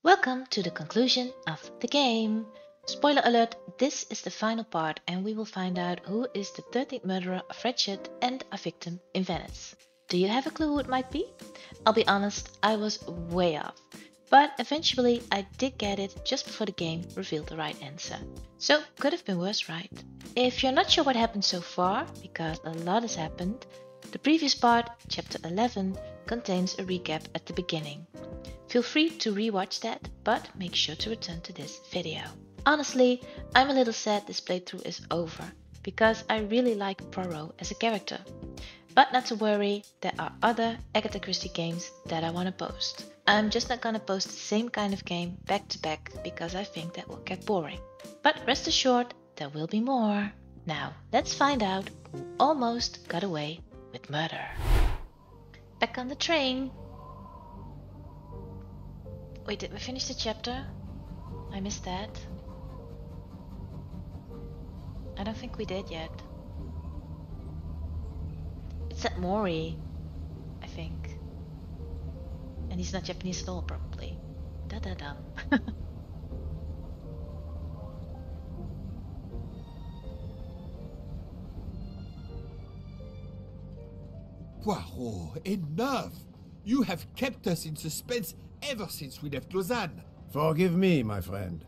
Welcome to the conclusion of the game. Spoiler alert, this is the final part and we will find out who is the 13th murderer of Ratchet and a victim in Venice. Do you have a clue who it might be? I'll be honest, I was way off. But eventually I did get it just before the game revealed the right answer. So could have been worse, right? If you're not sure what happened so far, because a lot has happened, the previous part, chapter 11, contains a recap at the beginning. Feel free to rewatch that, but make sure to return to this video. Honestly, I'm a little sad this playthrough is over, because I really like Poirot as a character. But not to worry, there are other Agatha Christie games that I want to post. I'm just not gonna post the same kind of game back to back, because I think that will get boring. But rest assured, there will be more. Now, let's find out who almost got away with murder. Back on the train. Wait, did we finish the chapter? I missed that. I don't think we did yet. It's at Mori, I think. And he's not Japanese at all, probably. Da-da-dum. Poirot, enough! You have kept us in suspense ever since we left Lausanne. Forgive me, my friend.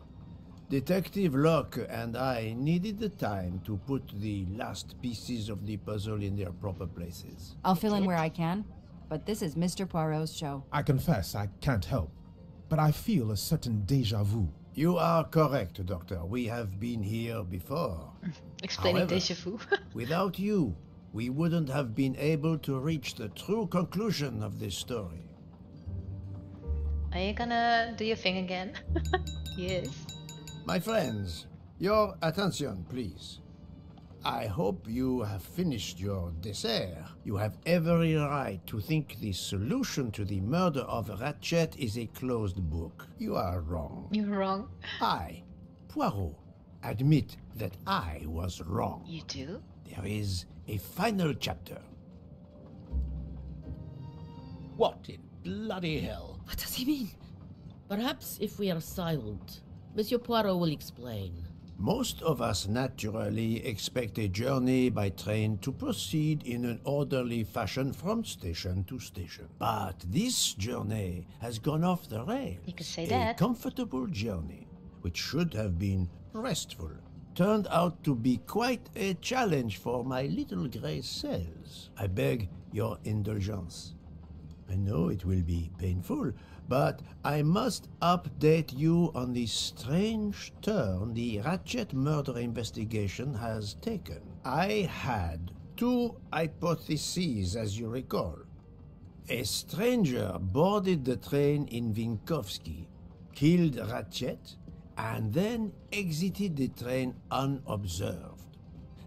Detective Locke and I needed the time to put the last pieces of the puzzle in their proper places. I'll fill in where I can, but this is Mr. Poirot's show. I confess I can't help, but I feel a certain déjà vu. You are correct, Doctor. We have been here before. Explaining However, déjà vu. without you, we wouldn't have been able to reach the true conclusion of this story. Are you gonna do your thing again? Yes. My friends, your attention, please. I hope you have finished your dessert. You have every right to think the solution to the murder of Ratchet is a closed book. You are wrong. You're wrong. I, Poirot, admit that I was wrong. You do? There is a final chapter. What in bloody hell? What does he mean? Perhaps if we are silent, Monsieur Poirot will explain. Most of us naturally expect a journey by train to proceed in an orderly fashion from station to station. But this journey has gone off the rails. You could say a that. comfortable journey, which should have been restful, turned out to be quite a challenge for my little gray cells. I beg your indulgence. I know it will be painful, but I must update you on the strange turn the Ratchet murder investigation has taken. I had two hypotheses, as you recall. A stranger boarded the train in Vinkovsky, killed Ratchet, and then exited the train unobserved.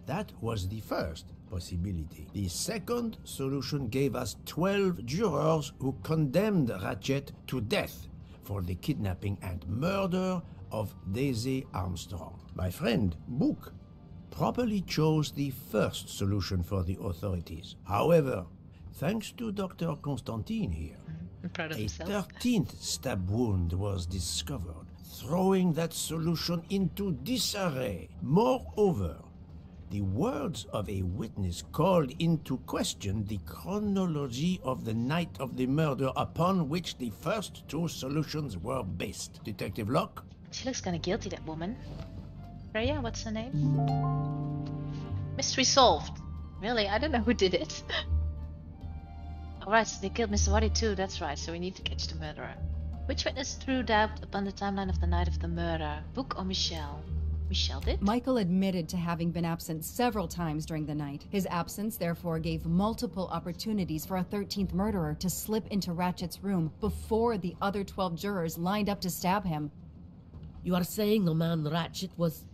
That was the first possibility. The second solution gave us 12 jurors who condemned Ratchet to death for the kidnapping and murder of Daisy Armstrong. My friend, Book, properly chose the first solution for the authorities. However, thanks to Dr. Constantine here, I'm proud of a himself. 13th stab wound was discovered, throwing that solution into disarray. Moreover, the words of a witness called into question the chronology of the night of the murder upon which the first two solutions were based. Detective Locke? She looks kind of guilty, that woman. Freya, what's her name? Mystery solved. Really? I don't know who did it. Alright, so they killed Mr. Waddy too, that's right, so we need to catch the murderer. Which witness threw doubt upon the timeline of the night of the murder? Book or Michelle? Michelle did? Michael admitted to having been absent several times during the night. His absence therefore gave multiple opportunities for a 13th murderer to slip into Ratchet's room before the other 12 jurors lined up to stab him. You are saying the man Ratchet was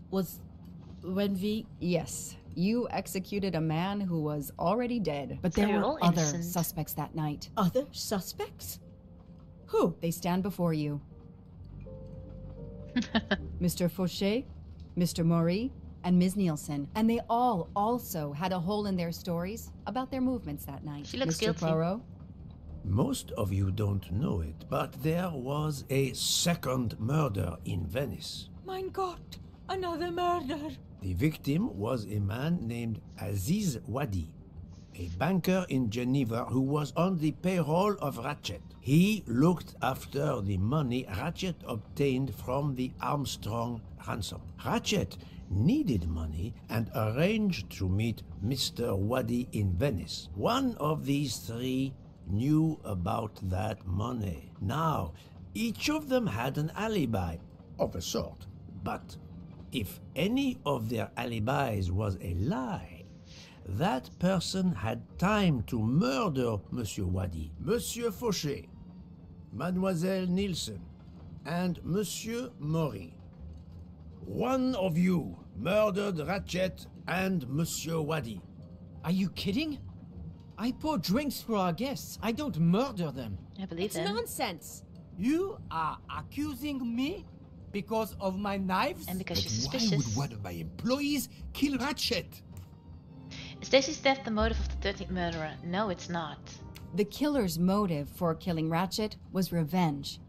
when we... Yes, you executed a man who was already dead. But there They're were all other innocent. suspects that night. Other suspects? Who? They stand before you. Mr. Fauché, Mr. Maury, and Ms. Nielsen. And they all also had a hole in their stories about their movements that night. She looks Mr. guilty. Poirot, Most of you don't know it, but there was a second murder in Venice. Mein Gott, another murder. The victim was a man named Aziz Wadi, a banker in Geneva who was on the payroll of Ratchet. He looked after the money Ratchet obtained from the Armstrong ransom. Ratchet needed money and arranged to meet Mr. Wadi in Venice. One of these three knew about that money. Now, each of them had an alibi, of a sort. But if any of their alibis was a lie, that person had time to murder Monsieur Wadi, Monsieur Fauché, Mademoiselle Nielsen, and Monsieur Maury. One of you murdered Ratchet and Monsieur Wadi. Are you kidding? I pour drinks for our guests. I don't murder them. I believe It's them. nonsense. You are accusing me because of my knives? And because But she's why suspicious. would one of my employees kill Ratchet? Is Daisy's death the motive of the 13th murderer? No, it's not. The killer's motive for killing Ratchet was revenge,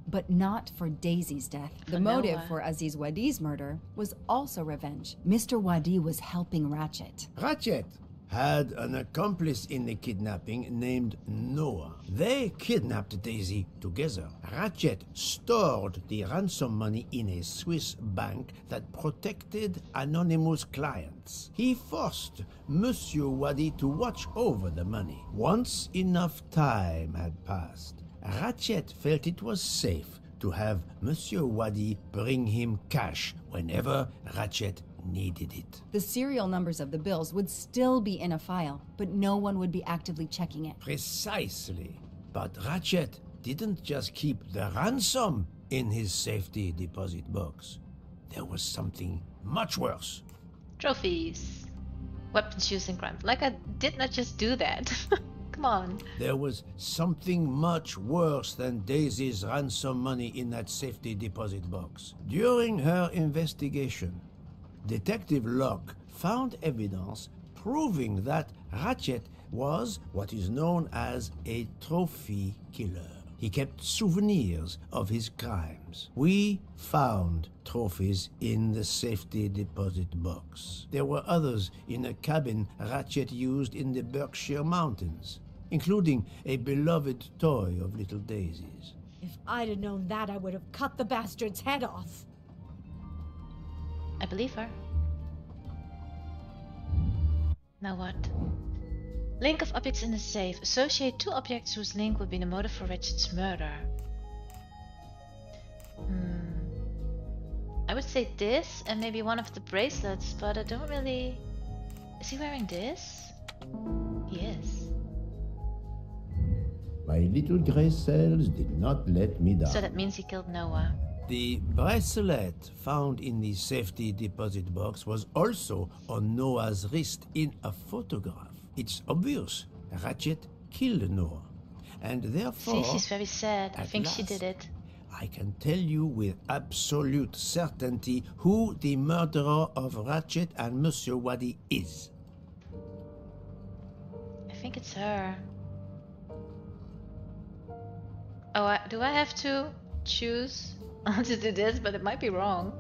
but not for Daisy's death. The motive Noah. for Aziz Wadi's murder was also revenge. Mr. Wadi was helping Ratchet. Ratchet had an accomplice in the kidnapping named Noah. They kidnapped Daisy together. Ratchet stored the ransom money in a Swiss bank that protected anonymous clients. He forced Monsieur Wadi to watch over the money. Once enough time had passed, Ratchet felt it was safe to have Monsieur Wadi bring him cash whenever Ratchet needed it. The serial numbers of the bills would still be in a file, but no one would be actively checking it. Precisely. But Ratchet didn't just keep the ransom in his safety deposit box. There was something much worse. Trophies. Weapons used in crime. Like I did not just do that. Come on. There was something much worse than Daisy's ransom money in that safety deposit box. During her investigation, Detective Locke found evidence proving that Ratchet was what is known as a trophy killer. He kept souvenirs of his crimes. We found trophies in the safety deposit box. There were others in a cabin Ratchet used in the Berkshire Mountains, including a beloved toy of little Daisy's. If I'd have known that, I would have cut the bastard's head off. I believe her. Now what? Link of objects in the safe. Associate two objects whose link would be the motive for Ratchet's murder. I would say this and maybe one of the bracelets, but I don't really... Is he wearing this? He is. My little gray cells did not let me down. So that means he killed Noah. The bracelet found in the safety deposit box was also on Noah's wrist in a photograph. It's obvious Ratchet killed Noah, and therefore... See, she's very sad. I at think she last, did it. I can tell you with absolute certainty who the murderer of Ratchet and Monsieur Wadi is. I think it's her. Oh, do I have to choose to do this? But it might be wrong.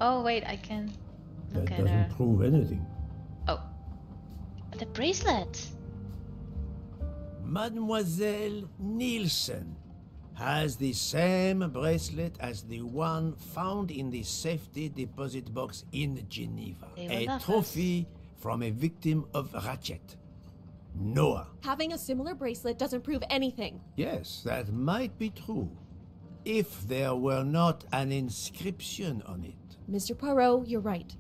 Oh wait, I can look That at her. doesn't prove anything. Oh, the bracelet. Mademoiselle Nielsen has the same bracelet as the one found in the safety deposit box in Geneva. They will A love trophy from a victim of Ratchet. Noah. Having a similar bracelet doesn't prove anything. Yes, that might be true, if there were not an inscription on it. Mr. Poirot, you're right.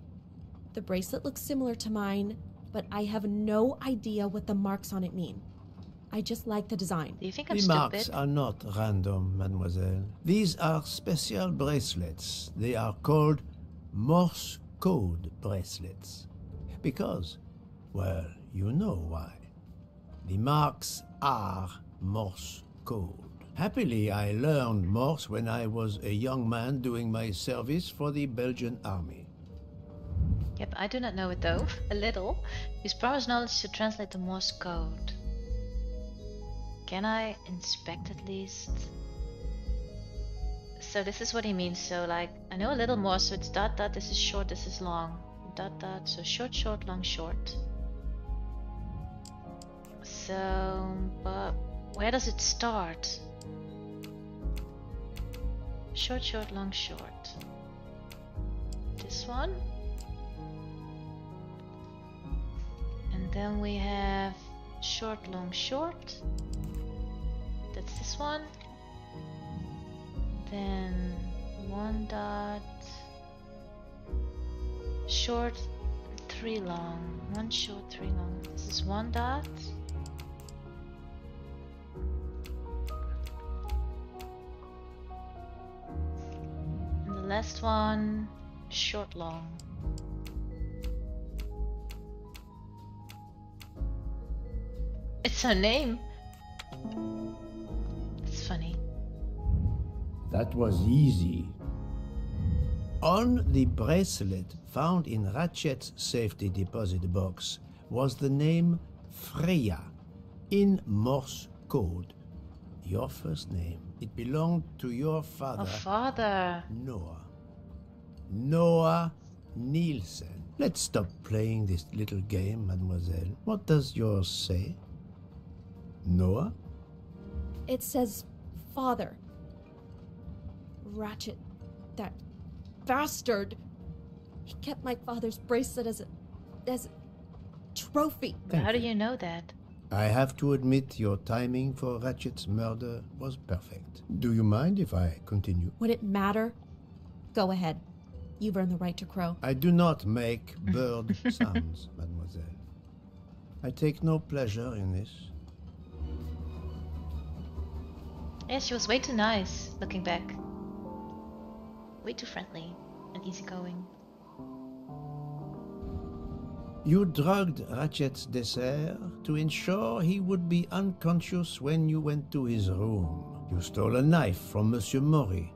The bracelet looks similar to mine, but I have no idea what the marks on it mean. I just like the design. Do you think I'm The stupid? marks are not random, mademoiselle. These are special bracelets. They are called Morse code bracelets. Because, well, you know why. The marks are Morse code. Happily, I learned Morse when I was a young man doing my service for the Belgian army. Yep, I do not know it though. A little. Use Poirot's knowledge to translate the Morse code. Can I inspect at least? So this is what he means. So like, I know a little more. So it's dot dot, this is short, this is long. Dot dot, so short, short, long, short. So, but where does it start? Short, short, long, short. This one. And then we have short, long, short. That's this one. Then one dot. Short, 3 long. One short, 3 long. This is one dot. And the last one, short, long. It's her name. It's funny. That was easy. On the bracelet found in Ratchet's safety deposit box was the name Freya in Morse code. Your first name. It belonged to your father. Oh, father. Noah. Noah Nielsen. Let's stop playing this little game, mademoiselle. What does yours say? Noah? It says father. Ratchet, that bastard. He kept my father's bracelet as a trophy. How do you know that? I have to admit your timing for Ratchet's murder was perfect. Do you mind if I continue? Would it matter? Go ahead. You've earned the right to crow. I do not make bird sounds, mademoiselle. I take no pleasure in this. Yeah, she was way too nice, looking back. Way too friendly and easygoing. You drugged Ratchet's dessert to ensure he would be unconscious when you went to his room. You stole a knife from Monsieur Maury.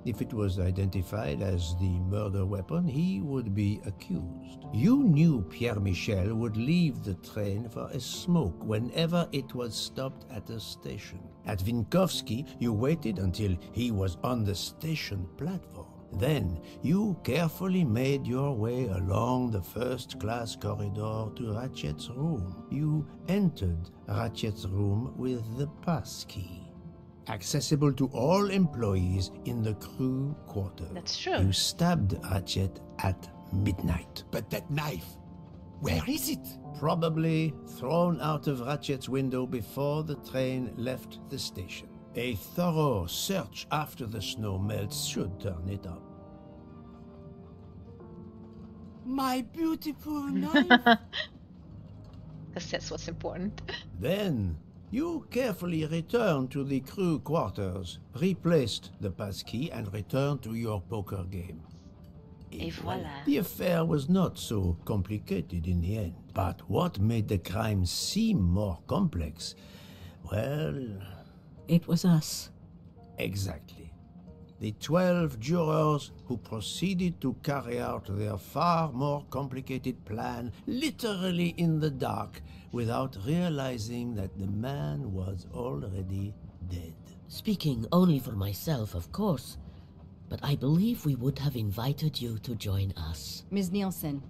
If it was identified as the murder weapon, he would be accused. You knew Pierre Michel would leave the train for a smoke whenever it was stopped at a station. At Vinkovsky, you waited until he was on the station platform. Then, you carefully made your way along the first-class corridor to Ratchet's room. You entered Ratchet's room with the pass key. Accessible to all employees in the crew quarters. That's true. You stabbed Ratchet at midnight. But that knife, where is it? Probably thrown out of Ratchet's window before the train left the station. A thorough search after the snow melts should turn it up. My beautiful knife. Because that's what's important. Then, you carefully returned to the crew quarters, replaced the passkey, and returned to your poker game. Et voilà. The affair was not so complicated in the end. But what made the crime seem more complex? Well... It was us. Exactly. The 12 jurors who proceeded to carry out their far more complicated plan literally in the dark without realizing that the man was already dead. Speaking only for myself, of course, but I believe we would have invited you to join us. Ms. Nielsen,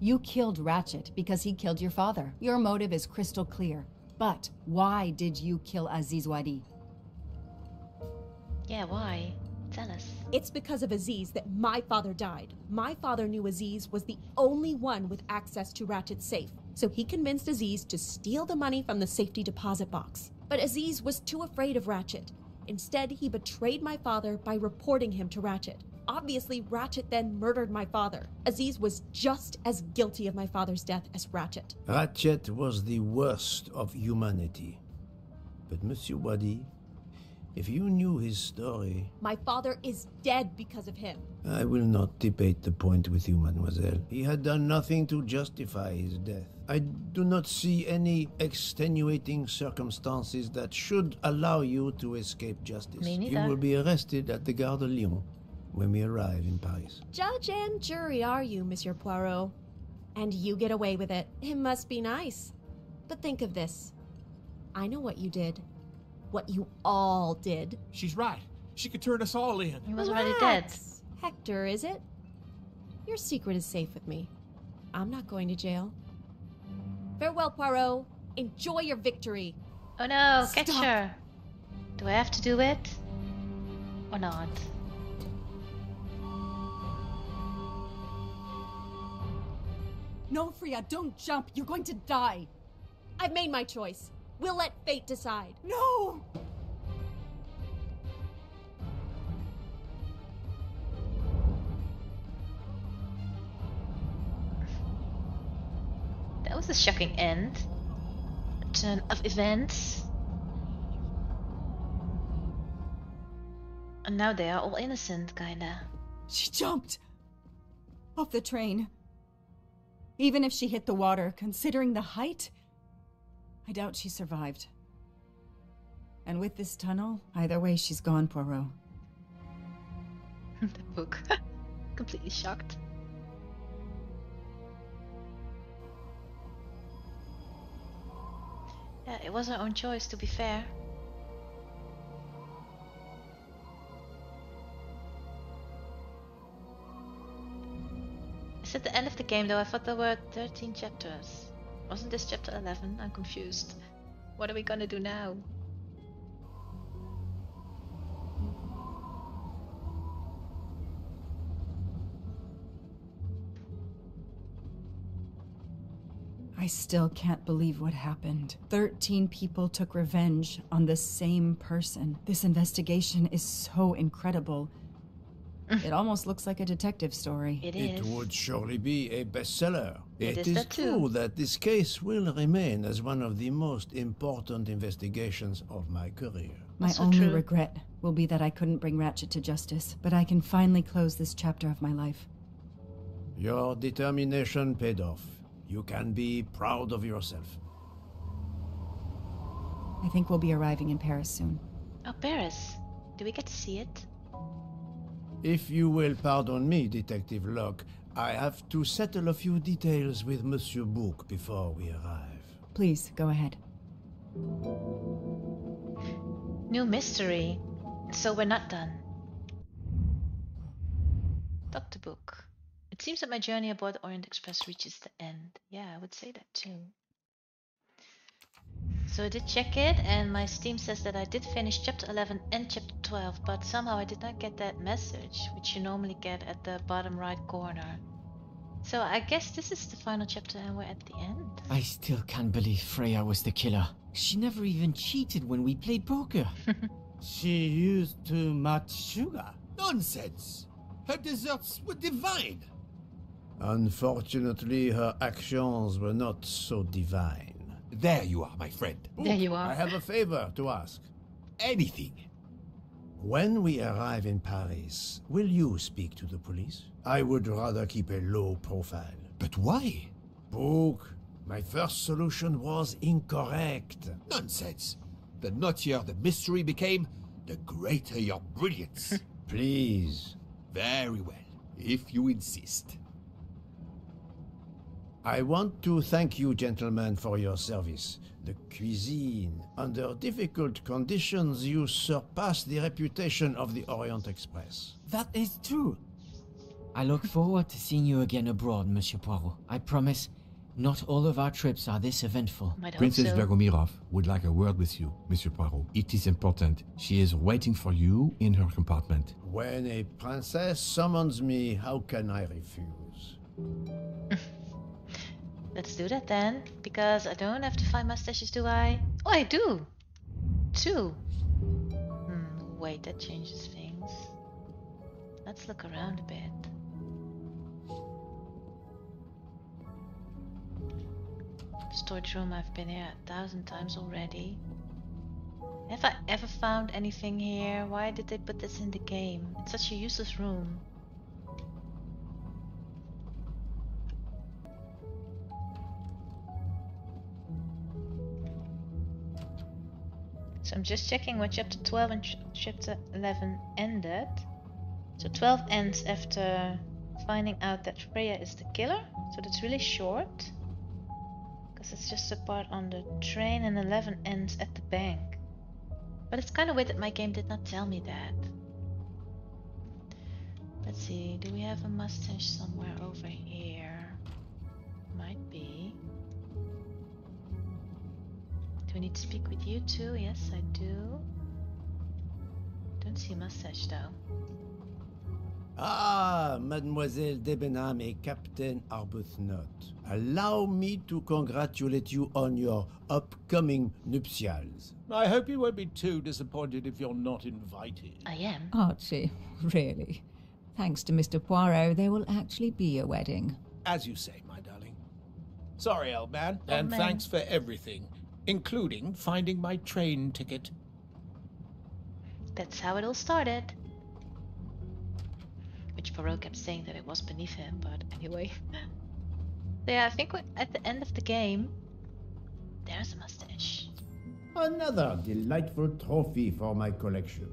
you killed Ratchet because he killed your father. Your motive is crystal clear. But why did you kill Aziz Wadi? Yeah, why? Tell us. It's because of Aziz that my father died. My father knew Aziz was the only one with access to Ratchet's safe, so he convinced Aziz to steal the money from the safety deposit box. But Aziz was too afraid of Ratchet. Instead, he betrayed my father by reporting him to Ratchet. Obviously, Ratchet then murdered my father. Aziz was just as guilty of my father's death as Ratchet. Ratchet was the worst of humanity. But Monsieur Wadi, if you knew his story... My father is dead because of him. I will not debate the point with you, mademoiselle. He had done nothing to justify his death. I do not see any extenuating circumstances that should allow you to escape justice. Me neither. You will be arrested at the Gare de Lyon when we arrive in Paris. Judge and jury are you, Monsieur Poirot. And you get away with it. It must be nice. But think of this. I know what you did. What you all did. She's right. She could turn us all in. He was already dead. Relax. Hector, is it? Your secret is safe with me. I'm not going to jail. Farewell, Poirot. Enjoy your victory. Oh no, Stop. catch her. Do I have to do it? Or not? No, Freya, don't jump. You're going to die. I've made my choice. We'll let fate decide. No! That was a shocking end. A turn of events. And now they are all innocent, kinda. She jumped off the train. Even if she hit the water, considering the height, I doubt she survived. And with this tunnel, either way, she's gone, Poirot. The book. Completely shocked. Yeah, it was her own choice, to be fair. Is it the end of the game though? I thought there were 13 chapters. Wasn't this chapter 11? I'm confused. What are we gonna do now? I still can't believe what happened. 13 people took revenge on the same person. This investigation is so incredible. It almost looks like a detective story. It It is. would surely be a bestseller. It It is is that too. true that this case will remain as one of the most important investigations of my career. My Also only true. regret will be that I couldn't bring Ratchet to justice, but I can finally close this chapter of my life. Your determination paid off. You can be proud of yourself. I think we'll be arriving in Paris soon. Oh, Paris. Do we get to see it? If you will pardon me, Detective Locke, I have to settle a few details with Monsieur Bouc before we arrive. Please, go ahead. New mystery. So we're not done. Dr. Book. It seems that my journey aboard the Orient Express reaches the end. Yeah, I would say that too. So I did check it, and my Steam says that I did finish chapter 11 and chapter 12, but somehow I did not get that message, which you normally get at the bottom right corner. So I guess this is the final chapter and we're at the end. I still can't believe Freya was the killer. She never even cheated when we played poker. She used too much sugar. Nonsense. Her desserts were divine. Unfortunately, her actions were not so divine. There you are, my friend. There you are. I have a favor to ask. Anything. When we arrive in Paris, will you speak to the police? I would rather keep a low profile. But why? Book, my first solution was incorrect. Nonsense. The nuttier the mystery became, the greater your brilliance. Please. Very well, if you insist. I want to thank you, gentlemen, for your service. The cuisine. Under difficult conditions, you surpassed the reputation of the Orient Express. That is true. I look forward to seeing you again abroad, Monsieur Poirot. I promise, not all of our trips are this eventful. Might hope Princess so. Dragomirov would like a word with you, Monsieur Poirot. It is important. She is waiting for you in her compartment. When a princess summons me, how can I refuse? Let's do that then, because I don't have to find mustaches, do I? Oh, I do! 2. Wait, that changes things. Let's look around a bit. Storage room, I've been here 1,000 times already. Have I ever found anything here? Why did they put this in the game? It's such a useless room. So I'm just checking when chapter 12 and chapter 11 ended. So 12 ends after finding out that Freya is the killer. So that's really short. Because it's just a part on the train and 11 ends at the bank. But it's kind of weird that my game did not tell me that. Let's see, do we have a mustache somewhere over here? Might be. Do we need to speak with you too? Yes, I do. Don't see a mustache though. Ah, Mademoiselle Debenham et Captain Arbuthnot. Allow me to congratulate you on your upcoming nuptials. I hope you won't be too disappointed if you're not invited. I am. Archie, really? Thanks to Mr. Poirot, there will actually be a wedding. As you say, my darling. Sorry, old man, and man. thanks for everything, including finding my train ticket. That's how it all started. Which Poirot kept saying that it was beneath him, but anyway. So yeah, I think we're at the end of the game. There's a mustache. Another delightful trophy for my collection.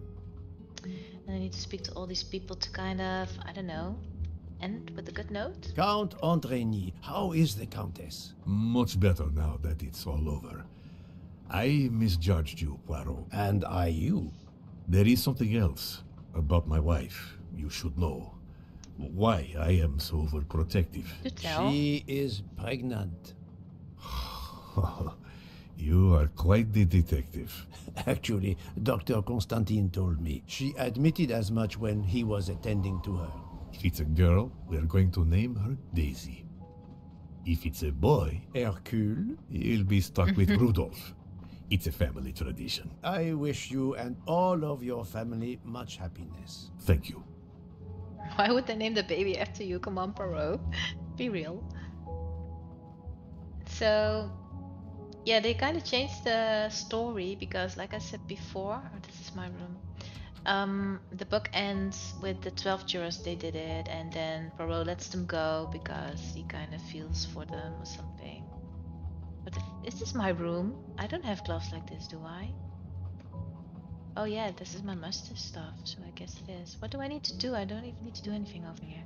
And I need to speak to all these people to kind of, I don't know, end with a good note. Count Andrigny, how is the Countess? Much better now that it's all over. I misjudged you, Poirot. And I you. There is something else about my wife you should know. Why I am so overprotective. Do tell. She is pregnant. You are quite the detective. Actually, Dr. Constantine told me. She admitted as much when he was attending to her. If it's a girl, we are going to name her Daisy. If it's a boy, Hercule? he'll be stuck with Rudolph. It's a family tradition. I wish you and all of your family much happiness. Thank you. Why would they name the baby after you? Come on, Poirot. Be real. So, yeah, they kind of changed the story because, like I said before, this is my room. The book ends with the 12 jurors, they did it, and then Poirot lets them go because he kind of feels for them or something. But is this my room? I don't have gloves like this, do I? Oh yeah, this is my mustache stuff, so I guess it is. What do I need to do? I don't even need to do anything over here.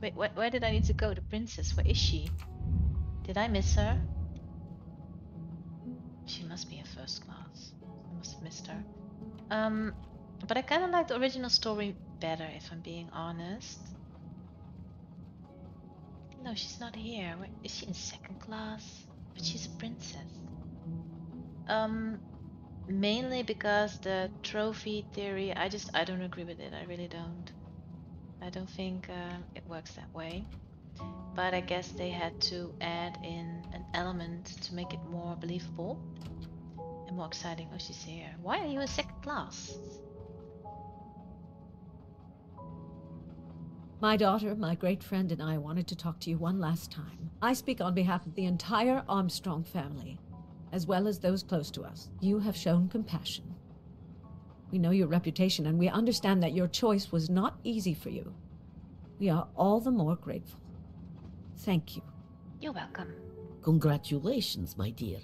Wait, where did I need to go? The princess, where is she? Did I miss her? She must be in first class. I must have missed her. But I kind of like the original story better, if I'm being honest. No, she's not here. Where, is she in second class? But she's a princess. Mainly because the trophy theory, I don't agree with it. I really don't. I don't think it works that way. But I guess they had to add in an element to make it more believable and more exciting. Oh, she's here. Why are you in second class? My daughter, my great friend, and I wanted to talk to you one last time. I speak on behalf of the entire Armstrong family, as well as those close to us. You have shown compassion. We know your reputation, and we understand that your choice was not easy for you. We are all the more grateful. Thank you. You're welcome. Congratulations, my dear.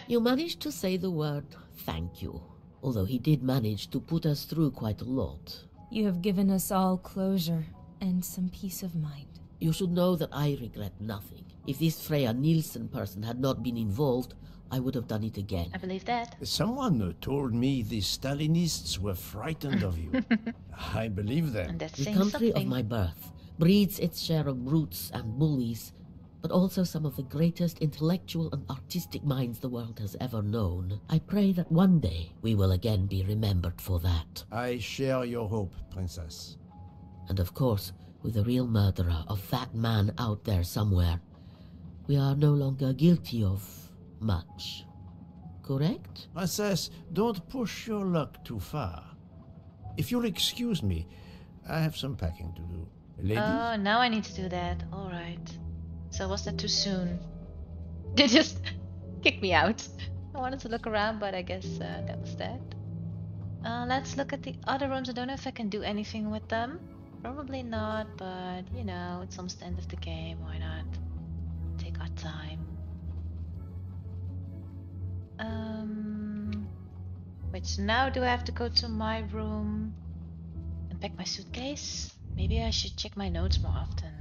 You managed to say the word thank you, although he did manage to put us through quite a lot. You have given us all closure and some peace of mind. You should know that I regret nothing. If this Freya Nielsen person had not been involved, I would have done it again. I believe that. Someone told me the Stalinists were frightened of you. I believe them. And that's The saying country something. of my birth breeds its share of brutes and bullies, but also some of the greatest intellectual and artistic minds the world has ever known. I pray that one day we will again be remembered for that. I share your hope, Princess. And of course, with the real murderer of that man out there somewhere, we are no longer guilty of much. Correct? Princess, don't push your luck too far. If you'll excuse me, I have some packing to do. Ladies? Oh, now I need to do that. Alright. So was that too soon? They just kicked me out. I wanted to look around, but I guess that was that. Let's look at the other rooms. I don't know if I can do anything with them. Probably not, but you know, it's almost the end of the game. Why not? Take our time. Wait, so now do I have to go to my room and pack my suitcase? Maybe I should check my notes more often.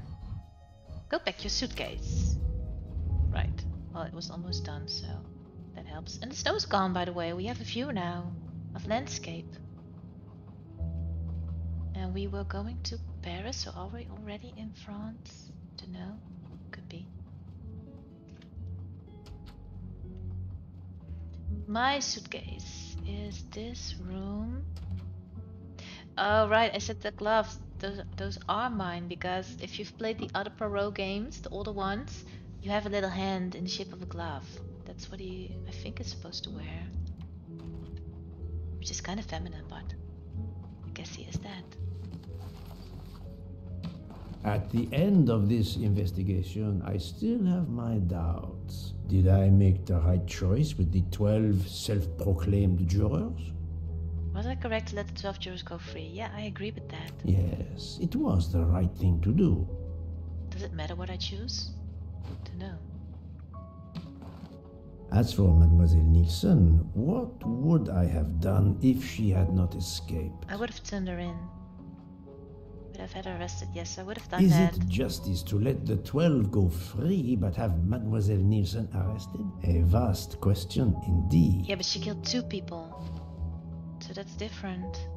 Go pack your suitcase. Right. Well, it was almost done, so that helps. And the snow's gone, by the way. We have a view now of landscape. And we were going to Paris, so are we already in France? Don't know. Could be. My suitcase is this room. Oh right, I said the gloves. Those are mine because if you've played the other Poirot games, the older ones, you have a little hand in the shape of a glove. That's what he, I think, is supposed to wear. Which is kind of feminine, but I guess he is that. At the end of this investigation, I still have my doubts. Did I make the right choice with the 12 self-proclaimed jurors? Was I correct to let the 12 jurors go free? Yeah, I agree with that. Yes, it was the right thing to do. Does it matter what I choose? To know. As for Mademoiselle Nielsen, what would I have done if she had not escaped? I would have turned her in. Would have had her arrested, yes, I would have done Is that. it justice to let the 12 go free but have Mademoiselle Nielsen arrested? A vast question indeed. Yeah, but she killed 2 people. So that's different.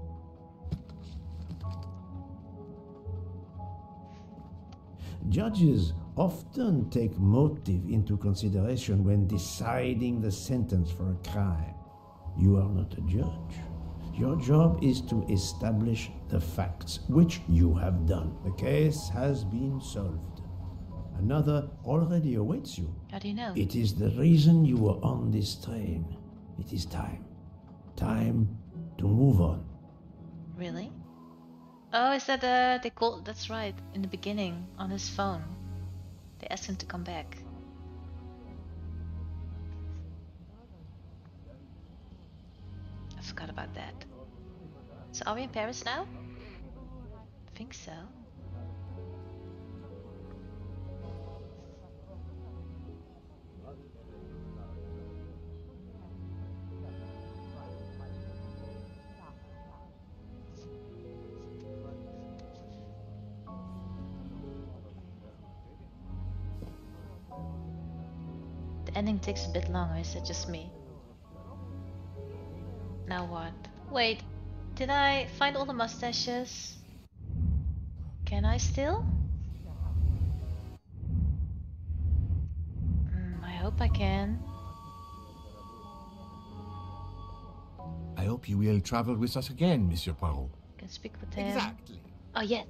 Judges often take motive into consideration when deciding the sentence for a crime. You are not a judge. Your job is to establish the facts, which you have done. The case has been solved. Another already awaits you. How do you know? It is the reason you were on this train. It is time. Time to move on. Really? Oh, is that they called? That's right. In the beginning, on his phone, they asked him to come back. I forgot about that. So are we in Paris now? I think so. The ending takes a bit long, or is it just me? Now what? Wait, did I find all the mustaches? Can I still? I hope I can. I hope you will travel with us again, Monsieur Poirot. Can speak with him. Exactly. Oh yeah.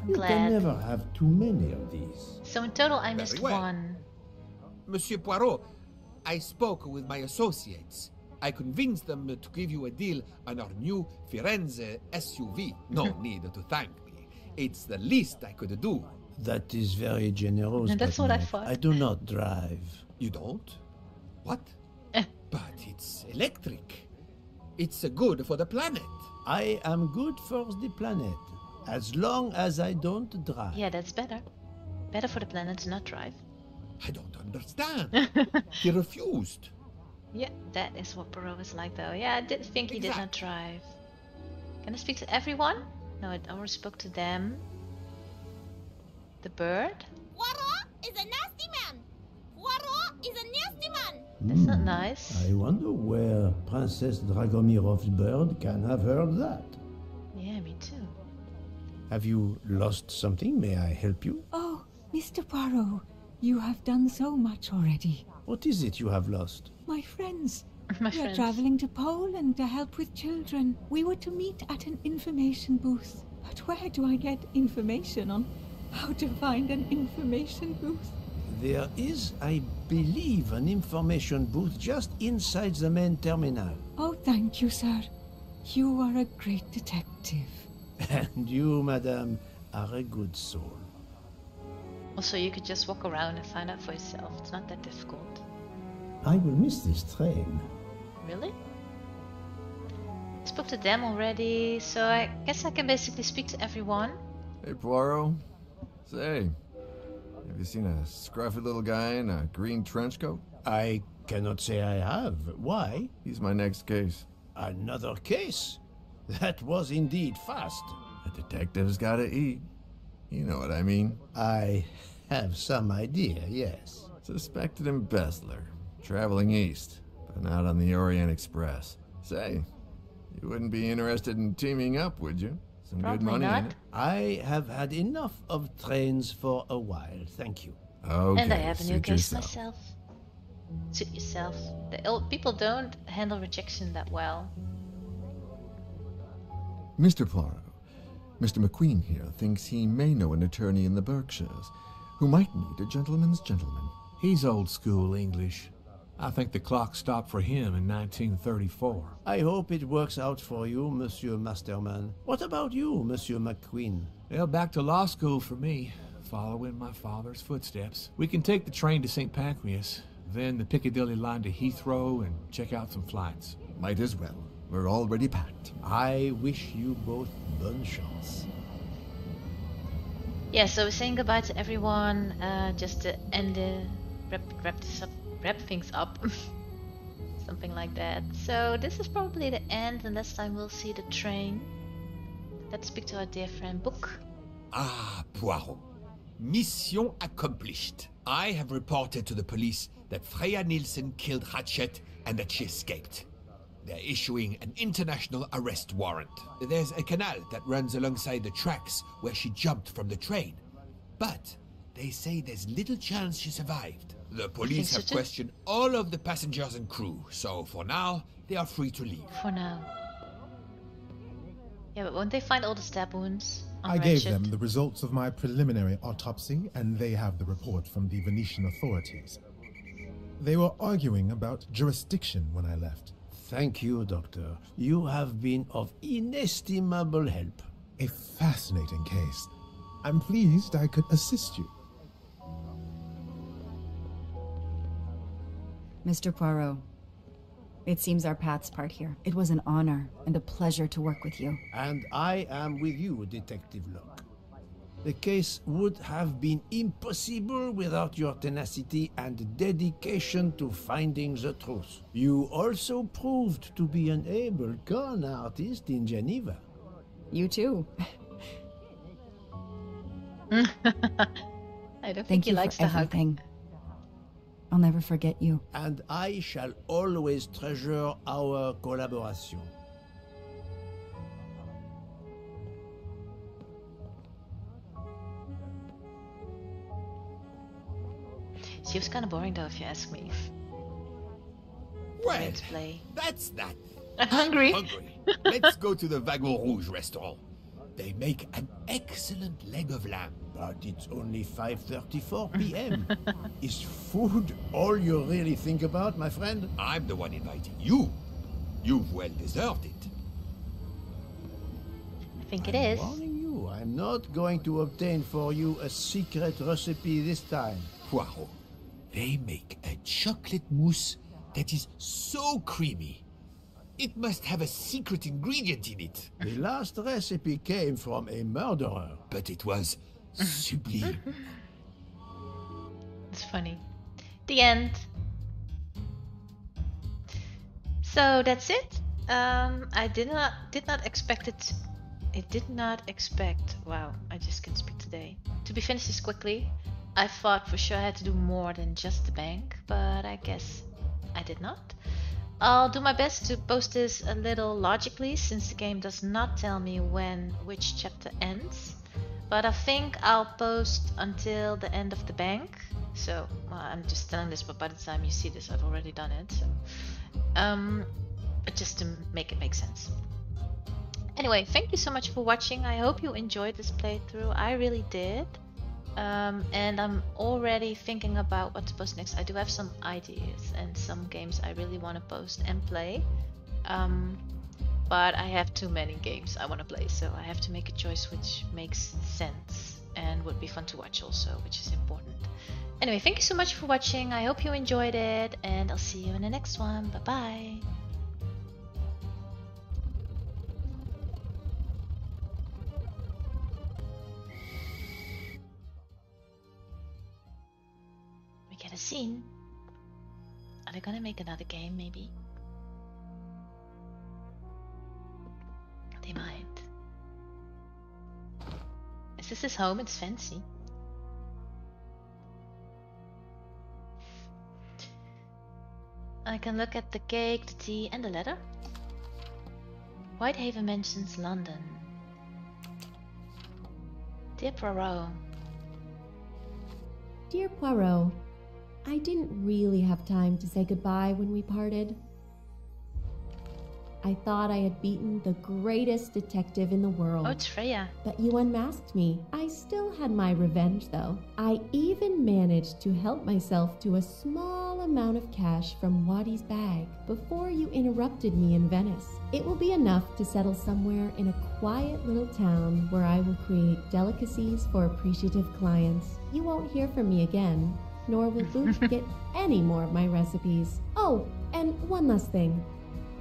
I'm You glad. can never have too many of these. So in total I missed well. one. Monsieur Poirot, I spoke with my associates. I convinced them to give you a deal on our new Firenze SUV. No need to thank me. It's the least I could do. That is very generous. And that's but what I no, thought. I do not drive. You don't? What? But it's electric. It's good for the planet. I am good for the planet, as long as I don't drive. Yeah, that's better. Better for the planet to not drive. I don't understand. He refused. Yeah, that is what Poirot is like though. Yeah, I did think he did not drive. Can I speak to everyone? No, I already spoke to them. The bird? Poirot is a nasty man. Poirot is a nasty man. That's not nice. I wonder where Princess Dragomirov's bird can have heard that. Yeah, me too. Have you lost something? May I help you? Oh, Mr. Poirot, you have done so much already. What is it you have lost? My friends. My We are friends. traveling to Poland to help with children. We were to meet at an information booth. But where do I get information on how to find an information booth? There is, I believe, an information booth just inside the main terminal. Oh, thank you, sir. You are a great detective. And you, madame, are a good soul. Also, you could just walk around and find out for yourself. It's not that difficult. I will miss this train. Really? I spoke to them already, so I guess I can basically speak to everyone. Hey, Poirot. Say, have you seen a scruffy little guy in a green trench coat? I cannot say I have. Why? He's my next case. Another case? That was indeed fast. A detective's gotta eat. You know what I mean. I have some idea, yes. Suspected embezzler. Traveling east, but not on the Orient Express. Say, you wouldn't be interested in teaming up, would you? Some Probably good money not. in it. I have had enough of trains for a while, thank you. Okay, And I have a new suit case yourself. myself. Suit yourself. The old people don't handle rejection that well. Mr. Poirot, Mr. McQueen here thinks he may know an attorney in the Berkshires who might need a gentleman's gentleman. He's old school English. I think the clock stopped for him in 1934. I hope it works out for you, Monsieur Masterman. What about you, Monsieur McQueen? Well, back to law school for me, following my father's footsteps. We can take the train to St. Pancras, then the Piccadilly line to Heathrow and check out some flights. Might as well. We're already packed. I wish you both bonne chance. Yeah, so we're saying goodbye to everyone, just to end wrap things up. Something like that. So this is probably the end, and next time we'll see the train. Let's speak to our dear friend Book. Ah, Poirot. Mission accomplished. I have reported to the police that Freya Nielsen killed Ratchet and that she escaped. They're issuing an international arrest warrant. There's a canal that runs alongside the tracks where she jumped from the train. But they say there's little chance she survived. The police have questioned all of the passengers and crew, so for now, they are free to leave. For now. Yeah, but won't they find all the stab wounds on I gave Ratchet? them the results of my preliminary autopsy, and they have the report from the Venetian authorities. They were arguing about jurisdiction when I left. Thank you, Doctor. You have been of inestimable help. A fascinating case. I'm pleased I could assist you. Mr. Poirot, it seems our paths part here. It was an honor and a pleasure to work with you. And I am with you, Detective Locke. The case would have been impossible without your tenacity and dedication to finding the truth. You also proved to be an able con artist in Geneva. You too. I don't think Thank he you likes for the hug. everything. I'll never forget you. And I shall always treasure our collaboration. She was kind of boring though, if you ask me. Well, Let's play. that's that. I'm hungry. Hungry. Let's go to the Wagon Rouge restaurant. They make an excellent leg of lamb. But it's only 5:34 p.m. Is food all you really think about, my friend? I'm the one inviting you. You've well deserved it. I think it is. Warning you, I'm not going to obtain for you a secret recipe this time. Poirot, they make a chocolate mousse that is so creamy. It must have a secret ingredient in it. The last recipe came from a murderer. But it was sublime. It's funny. The end. So that's it. I did not expect it. I did not expect. Wow, I just can't speak today. To be finished this quickly. I thought for sure I had to do more than just the bank, but I guess I did not. I'll do my best to post this a little logically, since the game does not tell me which chapter ends. But I think I'll post until the end of the bank. So I'm just telling this, but by the time you see this, I've already done it. So, but just to make it make sense. Anyway, thank you so much for watching. I hope you enjoyed this playthrough. I really did. And I'm already thinking about what to post next. I do have some ideas and some games I really want to post and play. But I have too many games I want to play, so I have to make a choice which makes sense and would be fun to watch also, which is important. Anyway, thank you so much for watching. I hope you enjoyed it, and I'll see you in the next one. Bye bye. We get a scene. Are they gonna make another game, maybe? They might. Is this his home? It's fancy. I can look at the cake, the tea, and the letter. Whitehaven Mansions, London. Dear Poirot. Dear Poirot, I didn't really have time to say goodbye when we parted. I thought I had beaten the greatest detective in the world. Oh, it's Freya. But you unmasked me. I still had my revenge, though. I even managed to help myself to a small amount of cash from Waddy's bag before you interrupted me in Venice. It will be enough to settle somewhere in a quiet little town where I will create delicacies for appreciative clients. You won't hear from me again, nor will Booth get any more of my recipes. Oh, and one last thing.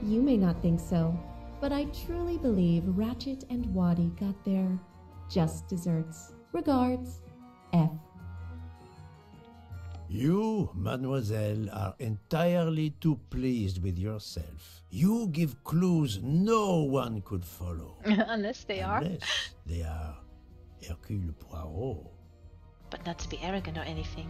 You may not think so, but I truly believe Ratchet and Waddy got their just desserts. Regards, F. You, mademoiselle, are entirely too pleased with yourself. You give clues no one could follow. Unless they are. Unless they are Hercule Poirot. But not to be arrogant or anything.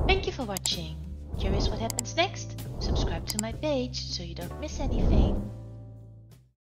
Thank you for watching. Curious what happens next? Subscribe to my page so you don't miss anything.